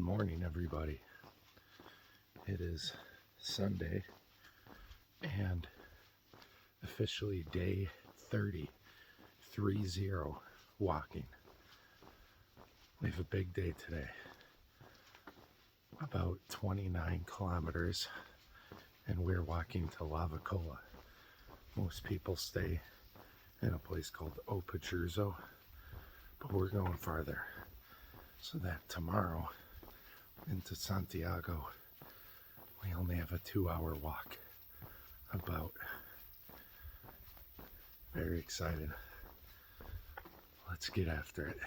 morning, everybody. It is Sunday and officially day 30 walking. We have a big day today. About 29 kilometers, and we're walking to Lavacolla. Most people stay in a place called Arzúa, but we're going farther, so that tomorrow into Santiago we only have a 2-hour walk. About. Very excited. Let's get after it.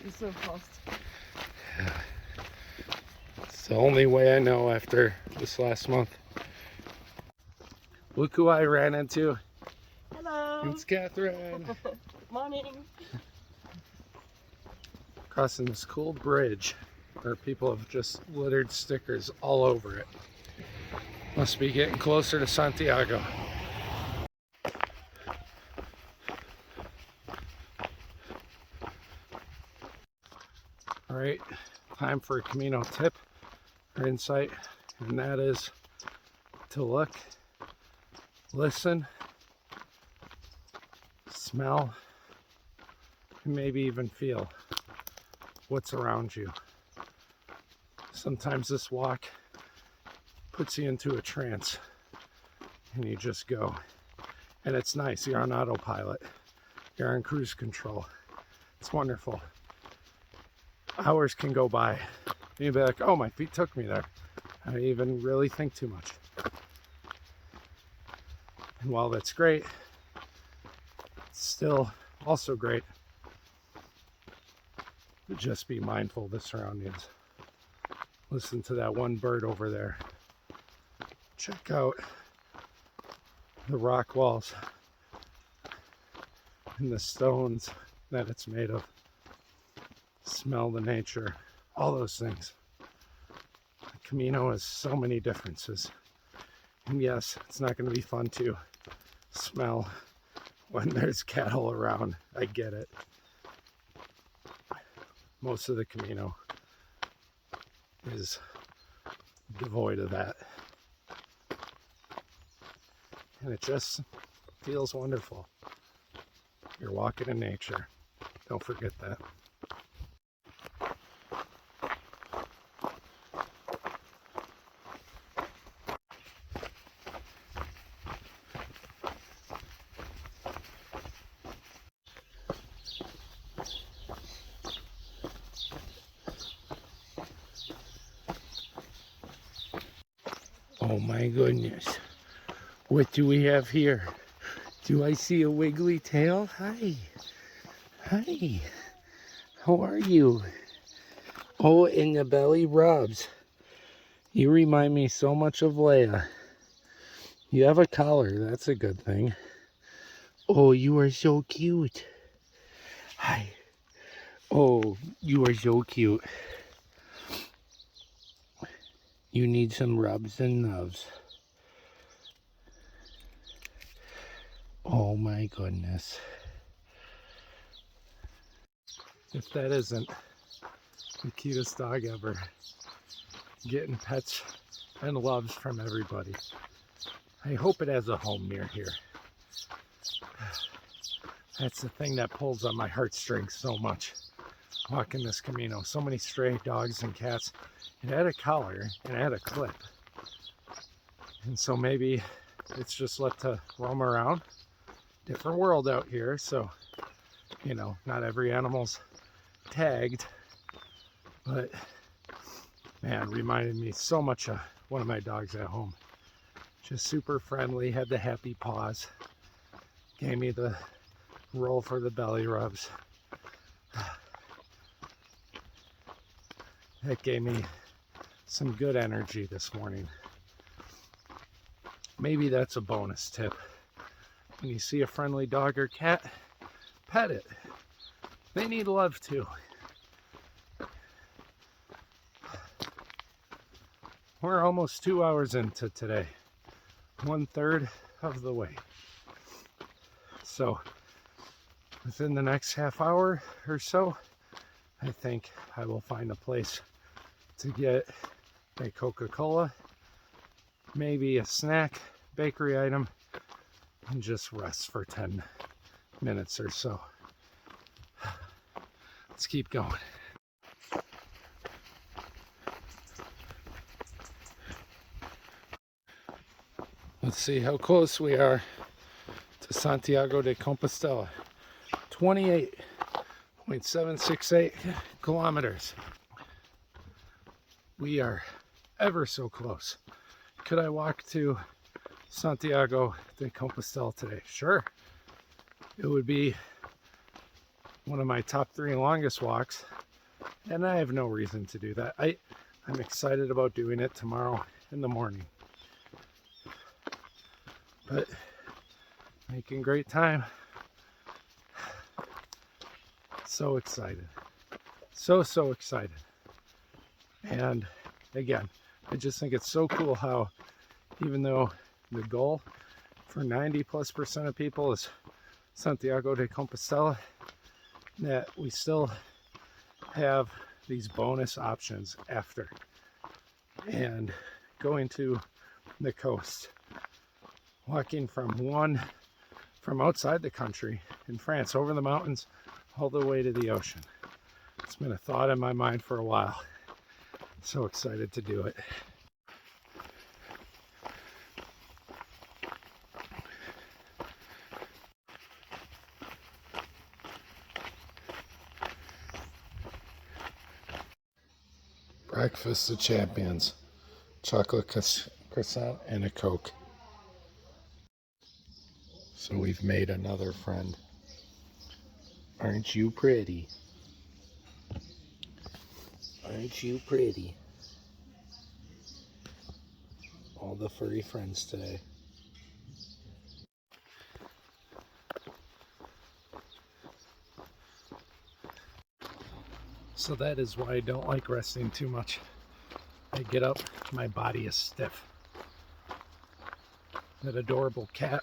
You're so fast. It's the only way I know after this last month. Look who I ran into. Hello. It's Catherine. Morning. Crossing this cool bridge where people have just littered stickers all over it. Must be getting closer to Santiago. All right, time for a camino tip or insight, and that is to look, listen, smell, and maybe even feel what's around you. Sometimes this walk puts you into a trance and you just go. And it's nice. You're on autopilot. You're on cruise control. It's wonderful. Hours can go by. You'll be like, oh, my feet took me there. I didn't even really think too much. And while that's great, it's still also great to just be mindful of the surroundings. Listen to that one bird over there. Check out the rock walls and the stones that it's made of. Smell the nature, all those things. The Camino has so many differences. And yes, it's not going to be fun to smell when there's cattle around. I get it. Most of the Camino is devoid of that. And it just feels wonderful. You're walking in nature. Don't forget that. Oh my goodness. What do we have here? Do I see a wiggly tail? Hi. Hi. How are you? Oh, and the belly rubs. You remind me so much of Leia. You have a collar. That's a good thing. Oh, you are so cute. Hi. Oh, you are so cute. You need some rubs and loves. Oh my goodness. If that isn't the cutest dog ever, getting pets and loves from everybody. I hope it has a home near here. That's the thing that pulls on my heartstrings so much. Walking this Camino, so many stray dogs and cats. It had a collar and it had a clip. And so maybe it's just left to roam around. Different world out here, so you know, not every animal's tagged, but man, reminded me so much of one of my dogs at home. Just super friendly, had the happy paws, gave me the roll for the belly rubs. That gave me some good energy this morning. Maybe that's a bonus tip. When you see a friendly dog or cat, pet it. They need love too. We're almost 2 hours into today, 1/3 of the way. So within the next half hour or so, I think I will find a place to get a Coca-Cola, maybe a snack, bakery item, and just rest for 10 minutes or so. Let's keep going. Let's see how close we are to Santiago de Compostela. 28.768 kilometers. We are ever so close. Could I walk to Santiago de Compostela today? Sure. It would be one of my top 3 longest walks, and I have no reason to do that. I'm excited about doing it tomorrow in the morning. But making great time. So excited. So excited. And again, I just think it's so cool how even though the goal for 90+% of people is Santiago de Compostela, that we still have these bonus options after. And going to the coast, walking from outside the country in France, over the mountains, all the way to the ocean. It's been a thought in my mind for a while. So excited to do it. Breakfast of champions. Chocolate croissant and a Coke. So we've made another friend. Aren't you pretty? Aren't you pretty? All the furry friends today. So that is why I don't like resting too much. I get up, my body is stiff. That adorable cat,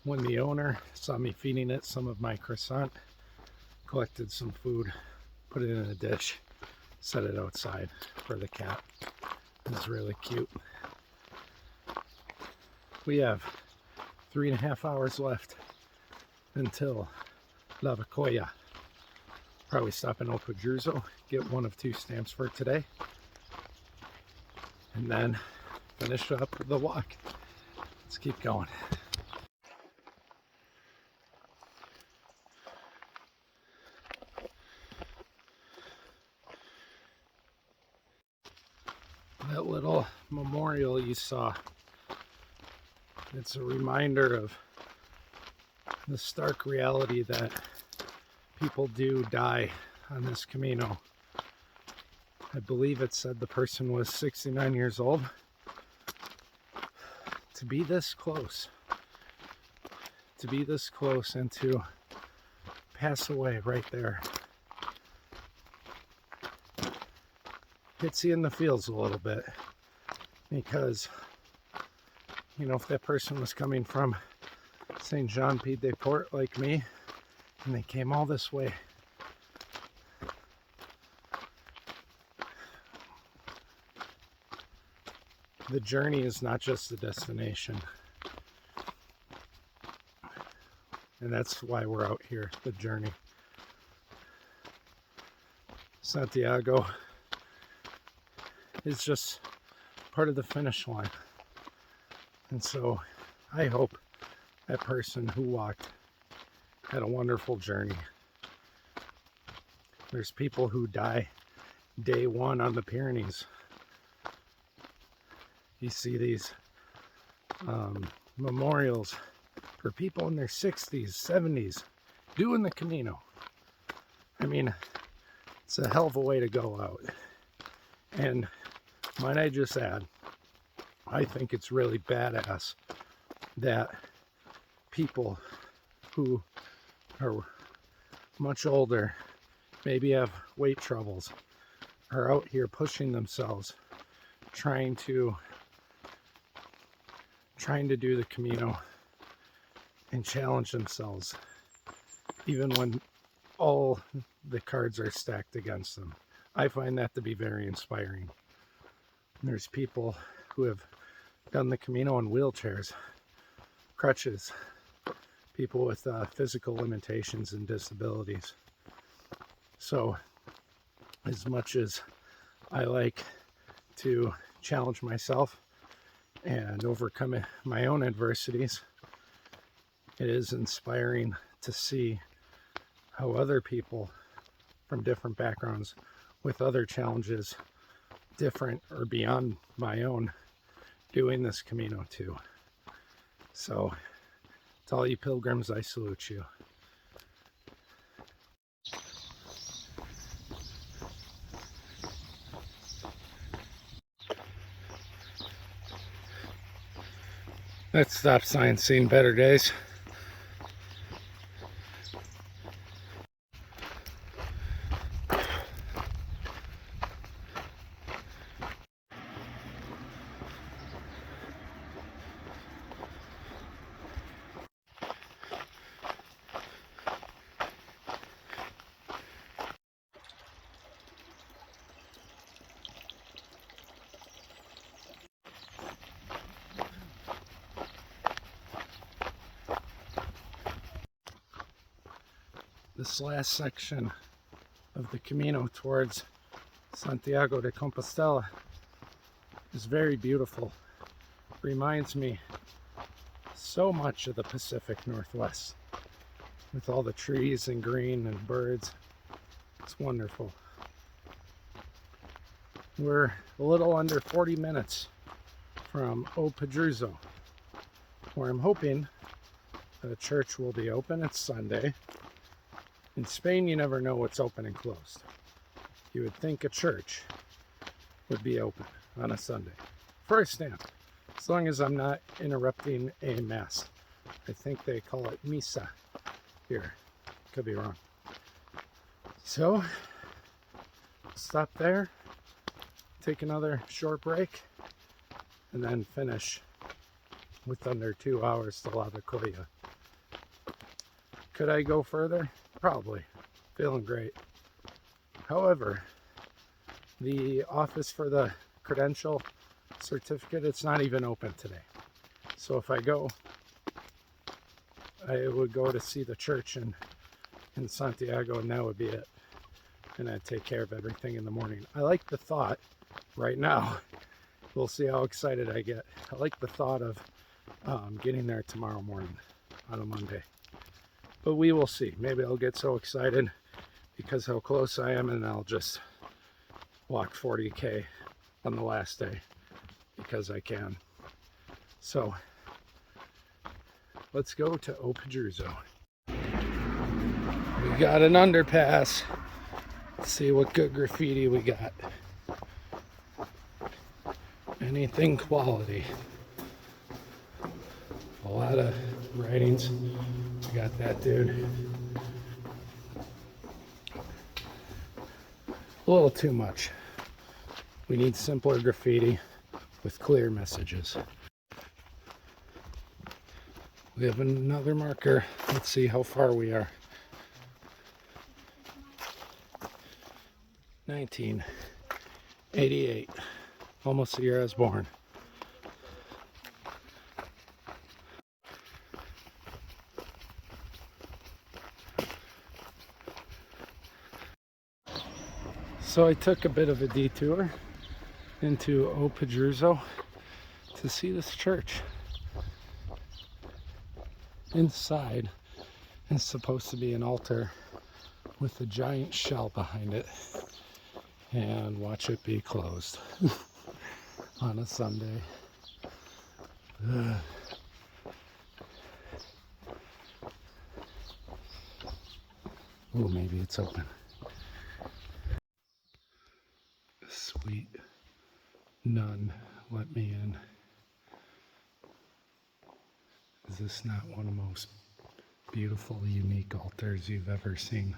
when the owner saw me feeding it some of my croissant, collected some food, put it in a dish, set it outside for the cat. It's really cute. We have 3.5 hours left until Lavacolla. Probably stop in Opodruzo, get 1 of 2 stamps for today, and then finish up the walk. Let's keep going. That little memorial you saw, it's a reminder of the stark reality that people do die on this camino. I believe it said the person was 69 years old. To be this close, and to pass away right there, hits you in the feels a little bit, because you know, if that person was coming from Saint Jean Pied de Port like me, and they came all this way, the journey is not just the destination. And that's why we're out here, the journey. Santiago is just part of the finish line. And so I hope that person who walked had a wonderful journey. There's people who die day 1 on the Pyrenees. You see these memorials for people in their 60s, 70s, doing the Camino. I mean, it's a hell of a way to go out. And might I just add, I think it's really badass that people who are much older, maybe have weight troubles, are out here pushing themselves, trying to do the Camino and challenge themselves, even when all the cards are stacked against them. I find that to be very inspiring. There's people who have done the Camino in wheelchairs, crutches, people with physical limitations and disabilities. So as much as I like to challenge myself and overcome my own adversities, it is inspiring to see how other people from different backgrounds with other challenges, different or beyond my own, doing this Camino too. So to all you pilgrims, I salute you. That stop sign seen better days. This last section of the Camino towards Santiago de Compostela is very beautiful. Reminds me so much of the Pacific Northwest, with all the trees and green and birds. It's wonderful. We're a little under 40 minutes from O Pedruzo, where I'm hoping the church will be open. It's Sunday. In Spain, you never know what's open and closed. You would think a church would be open on a Sunday. For a stamp, as long as I'm not interrupting a mass. I think they call it misa here. Could be wrong. So, stop there, take another short break, and then finish with under 2 hours to Lavacolla. Could I go further? Probably. Feeling great. However, the office for the credential certificate, it's not even open today. So if I go, I would go to see the church in Santiago, and that would be it. And I'd take care of everything in the morning. I like the thought right now. We'll see how excited I get. I like the thought of getting there tomorrow morning on a Monday. But we will see. Maybe I'll get so excited because how close I am, and I'll just walk 40K on the last day because I can. So let's go to O Pedruzo. We got an underpass. Let's see what good graffiti we got. Anything quality. A lot of writings. We got that dude. A little too much. We need simpler graffiti with clear messages. We have another marker. Let's see how far we are. 1988. Almost the year I was born. So I took a bit of a detour into O Pedruzo to see this church. Inside is supposed to be an altar with a giant shell behind it, and watch it be closed on a Sunday. Oh, maybe it's open. Sweet nun let me in. Is this not one of the most beautiful, unique altars you've ever seen?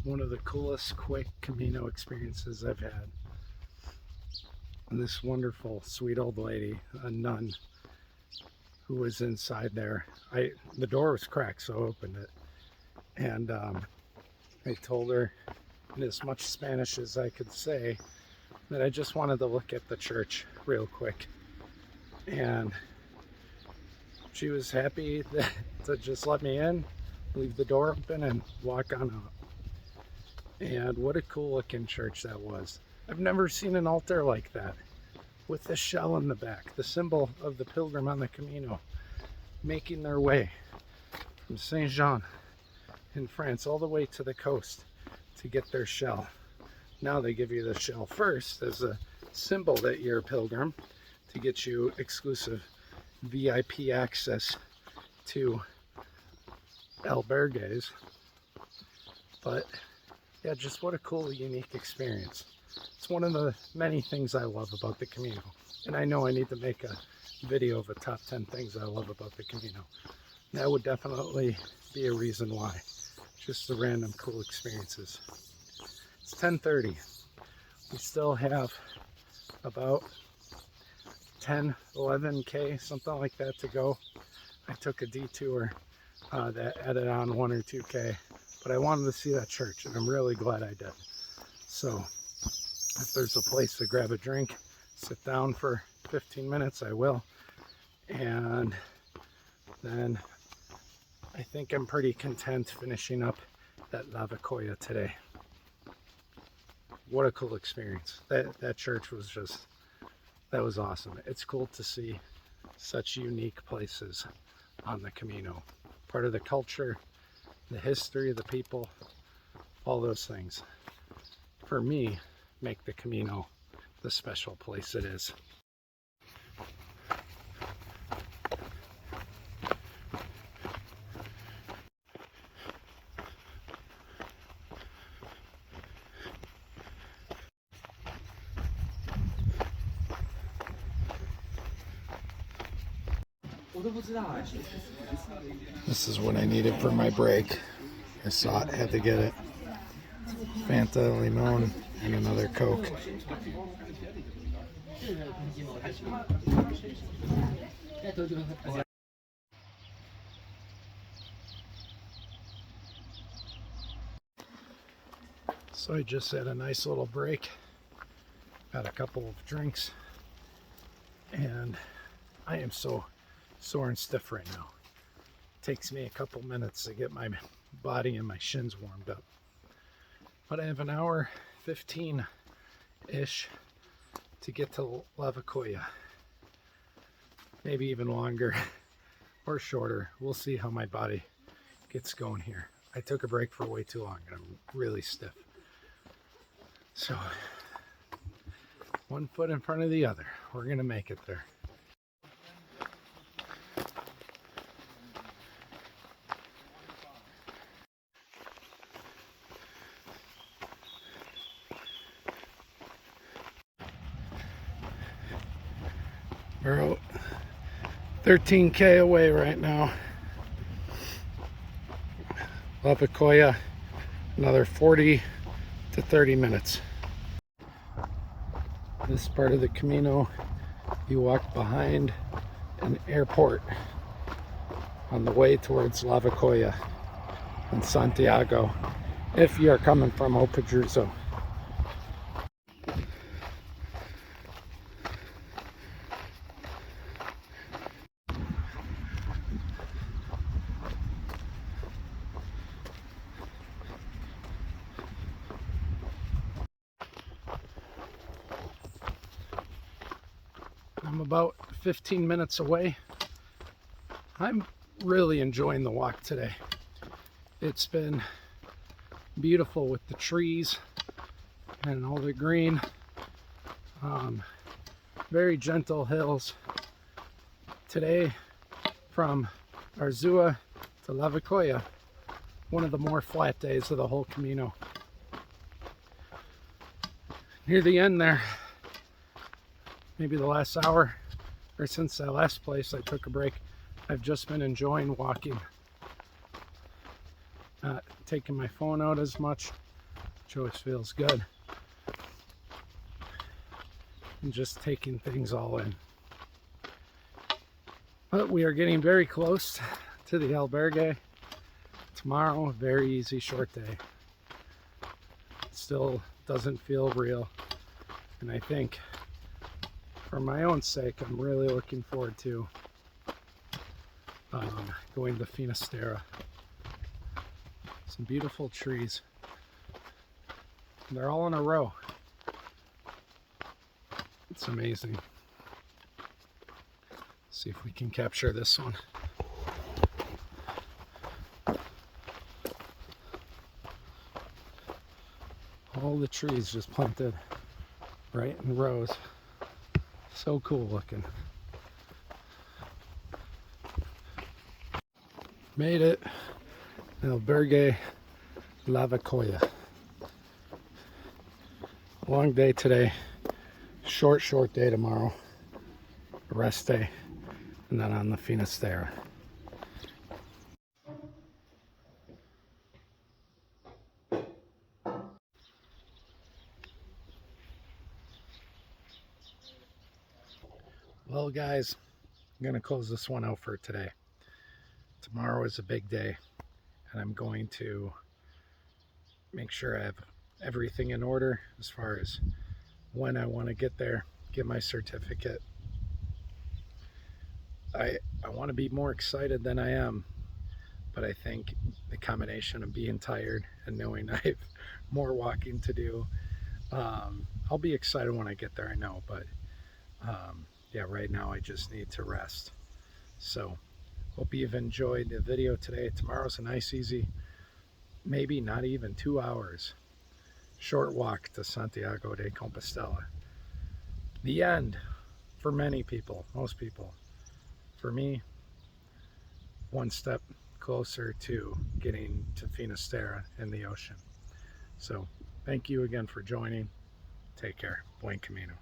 One of the coolest quick Camino experiences I've had. And this wonderful, sweet old lady, a nun, who was inside there. The door was cracked, so I opened it. And I told her in as much Spanish as I could say that I just wanted to look at the church real quick. And she was happy to just let me in, leave the door open, and walk on up. And what a cool looking church that was. I've never seen an altar like that, with the shell in the back, the symbol of the pilgrim on the Camino, making their way from Saint Jean in France all the way to the coast to get their shell. Now they give you the shell first as a symbol that you're a pilgrim, to get you exclusive VIP access to albergues. But yeah, just what a cool, unique experience. It's one of the many things I love about the Camino. And I know I need to make a video of the top 10 things I love about the Camino. That would definitely be a reason why. Just the random cool experiences. It's 10:30. We still have about 10, 11K, something like that to go. I took a detour that added on 1 or 2K. But I wanted to see that church, and I'm really glad I did. So if there's a place to grab a drink, sit down for 15 minutes, I will. And then I think I'm pretty content finishing up that Lavacolla today. What a cool experience. That church was just, that was awesome. It's cool to see such unique places on the Camino. Part of the culture, the history, the people, all those things, for me, make the Camino the special place it is. This is what I needed for my break. I saw it, had to get it. Fanta, limon, and another Coke. So I just had a nice little break. Had a couple of drinks. And I am so sore and stiff right now. It takes me a couple minutes to get my body and my shins warmed up. But I have an hour 15-ish to get to Lavacolla. Maybe even longer or shorter. We'll see how my body gets going here. I took a break for way too long and I'm really stiff. So, one foot in front of the other. We're gonna make it there. We're out 13K away right now. Lavacolla, another 40 to 30 minutes. This part of the Camino, you walk behind an airport on the way towards Lavacolla in Santiago, if you are coming from Opedruzo. I'm about 15 minutes away. I'm really enjoying the walk today. It's been beautiful with the trees, and all the green, very gentle hills. Today from Arzúa to Lavacolla, one of the more flat days of the whole Camino. Near the end there, maybe the last hour, or since that last place I took a break, I've just been enjoying walking. Not taking my phone out as much, which always feels good. And just taking things all in. But we are getting very close to the albergue. Tomorrow, a very easy short day. Still doesn't feel real. And I think for my own sake, I'm really looking forward to going to Finisterre. Some beautiful trees. They're all in a row. It's amazing. See if we can capture this one. All the trees just planted right in rows. So cool looking. Made it. Albergue Lavacolla. Long day today. Short day tomorrow. Rest day. And then on the Finisterre. Well, guys, I'm going to close this one out for today. Tomorrow is a big day, and I'm going to make sure I have everything in order as far as when I want to get there, get my certificate. I want to be more excited than I am, but I think the combination of being tired and knowing I have more walking to do, I'll be excited when I get there, I know, but yeah, right now I just need to rest. So hope you've enjoyed the video today. Tomorrow's a nice, easy, maybe not even 2 hours, short walk to Santiago de Compostela. The end for many people, most people. For me, one step closer to getting to Finisterre in the ocean. So thank you again for joining. Take care. Buen camino.